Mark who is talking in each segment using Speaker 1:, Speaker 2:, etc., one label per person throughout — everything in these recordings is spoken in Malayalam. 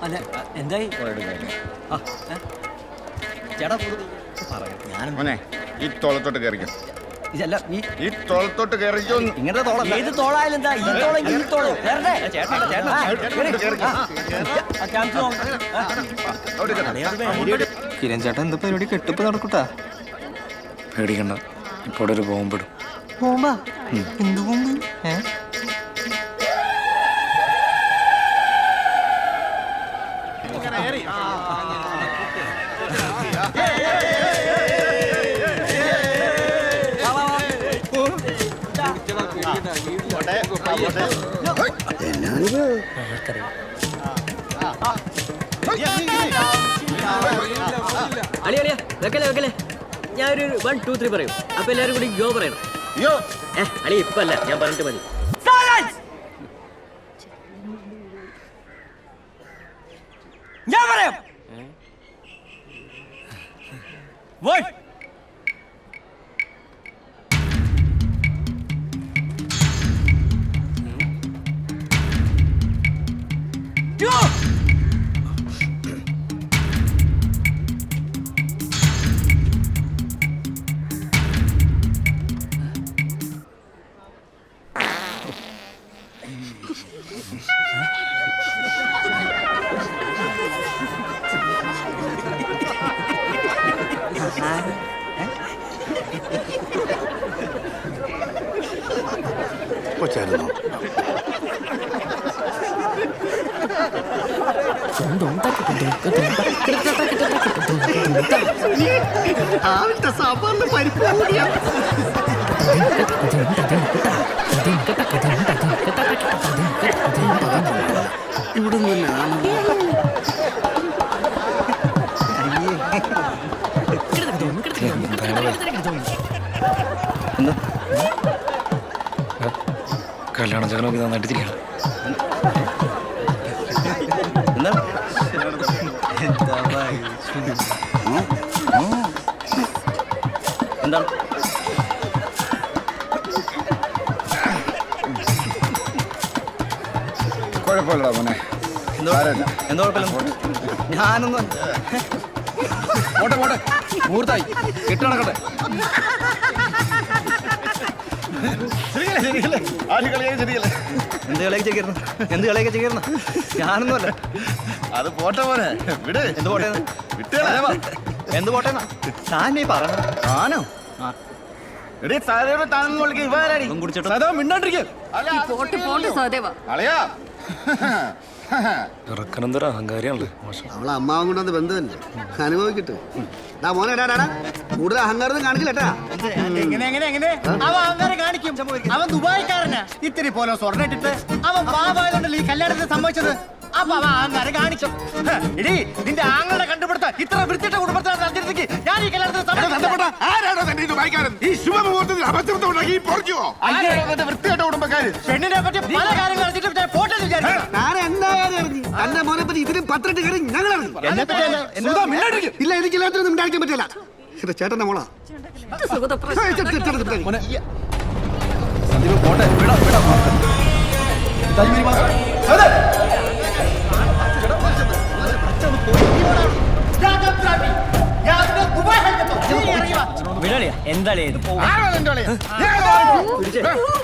Speaker 1: അല്ല എന്തായി ചേട്ടാ
Speaker 2: മോനെ ഈ തോളത്തോട്ട് കയറിക്കോ.
Speaker 1: ഇതല്ല
Speaker 2: ഈ തോളത്തോട്ട് കയറിക്കോ.
Speaker 1: ഇങ്ങനത്തെ തോള ഏത് തോളായാലും എന്താ ഈ തോളെങ്കിൽ ഈ തോള്
Speaker 3: കിരൺ ചേട്ടാ എന്താ പരിപാടി? കെട്ടിപ്പ് നടക്കൂട്ടാ. പേടിക്കണ്ട, ഇപ്പൊ ഒരു ബോംബിടും. ബോംബാ? എന്ത് ബോംബ്?
Speaker 1: അളിയളിയ വെക്കല്ലേ വെക്കല്ലേ, ഞാനൊരു 1 2 3 പറയും. അപ്പൊ എല്ലാരും കൂടി ഗോ പറയണം. അളി ഇപ്പൊ അല്ല, ഞാൻ പറഞ്ഞിട്ട് മതി. ഞാൻ പറയാം.
Speaker 3: കൊച്ചായിരുന്നോ? സാമ്പാറിന് പരിപ്പ് കൂടിയാ. ഇവിടെ എന്താ കല്യാണം ചകനൊക്കെ നന്നായിട്ടിരിക്കണം. എന്താ എന്താണ്
Speaker 2: കുഴപ്പമില്ലടാ മോനെ.
Speaker 3: എന്താ കുഴപ്പമില്ല. ഞാനൊന്നും പോട്ടെ പോട്ടെ, മുഹൂർത്തായി കെട്ട് നടക്കട്ടെ. എന്ത് കളിയൊക്കെ ചെയ്യുന്നു? എന്ത് കളിയൊക്കെ ചെയ്യുന്നു? ഞാനൊന്നും അല്ല.
Speaker 2: അത് പോട്ടെ മോനെ, വിട്.
Speaker 3: എന്ത് പോട്ടേന്ന്? എന്ത് പോട്ടേന്നാ താൻ നീ പറഞ്ഞ?
Speaker 2: ആനോ
Speaker 3: ഇറക്കനെന്തൊരു അഹങ്കാരിയാണല്ലേ.
Speaker 4: അവളെ അമ്മാവും കൊണ്ടുവന്ന് ബന്ധമല്ലേ, അനുഭവിക്കട്ടെ. കൂടുതൽ അഹങ്കാരം കാണിക്കില്ലട്ടാ.
Speaker 5: അവൻ അഹങ്കാരം കാണിക്കും. അവൻ ദുബായിക്കാരനാ. ഇത്തിരി പോലെ സ്വർണ്ണം ഇട്ടിട്ട് അവൻ പാവായതുകൊണ്ടല്ലേ ഈ കല്യാണത്തിന് സംഭവിച്ചത്. അപ്പൊ അവൻ അഹങ്കാരം കാണിച്ചു. ഇനി നിന്റെ ആങ്ങളുടെ കണ്ടുപിടുത്ത ഇത്ര വൃത്തിയുടെ കുടുംബത്തിനെ ഞാൻ ഈ കല്യാണത്തിന് പെണ്ണിനെ പറ്റി പല കാര്യങ്ങൾ
Speaker 4: എന്റെ മോനെ പറ്റി ഇതിലും 18 കാര്യം ഞങ്ങൾ ഇല്ല. എനിക്ക് എല്ലാത്തിനും ഉണ്ടാക്കാൻ പറ്റില്ല. എന്റെ ചേട്ടന്റെ മോളാ.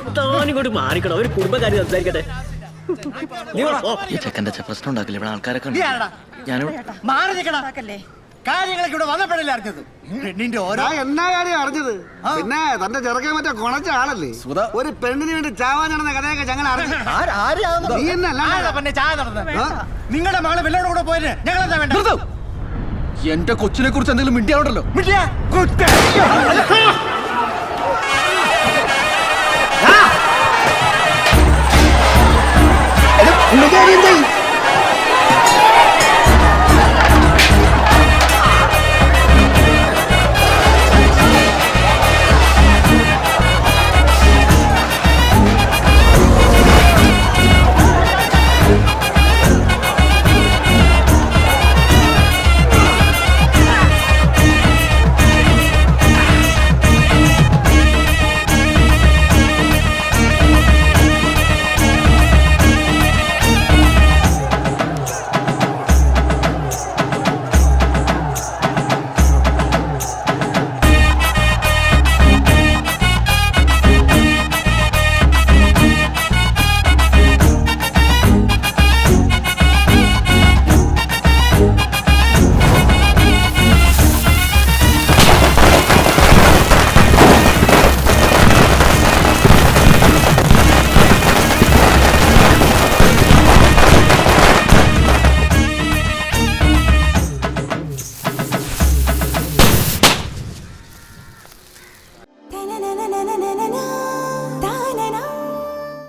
Speaker 1: എന്താണിങ്ങോട്ട് മാറിക്കണോ? ഒരു കുടുംബക്കാരി സംസാരിക്കട്ടെ.
Speaker 3: ചെക്കൻ്റെ പ്രശ്നം ഉണ്ടാക്കില്ല ഇവിടെ ആൾക്കാരൊക്കെ.
Speaker 5: മാറി നിൽക്കണ കാര്യങ്ങളൊക്കെ ഇവിടെ വന്നപ്പോഴല്ലേ അറിഞ്ഞത്. പെണ്ണിന്റെ ഓരോ
Speaker 4: എന്നാ കാര്യം അറിഞ്ഞത്? പിന്നെ തന്റെ ചെറുക്കാൻ മറ്റേ കൊണച്ച ആളല്ലേ. ഒരു പെണ്ണിന് വേണ്ടി ചാവാൻ നടന്ന കഥയൊക്കെ ഞങ്ങൾ
Speaker 5: പിന്നെ ചായ നടന്നത്. നിങ്ങളുടെ മകള് വെള്ളോട് കൂടെ പോയത് ഞങ്ങൾ എന്താ വേണ്ട?
Speaker 3: എന്റെ കൊച്ചിനെ കുറിച്ച് എന്തെങ്കിലും മിണ്ടിയാണല്ലോ.
Speaker 4: മിണ്ടിയ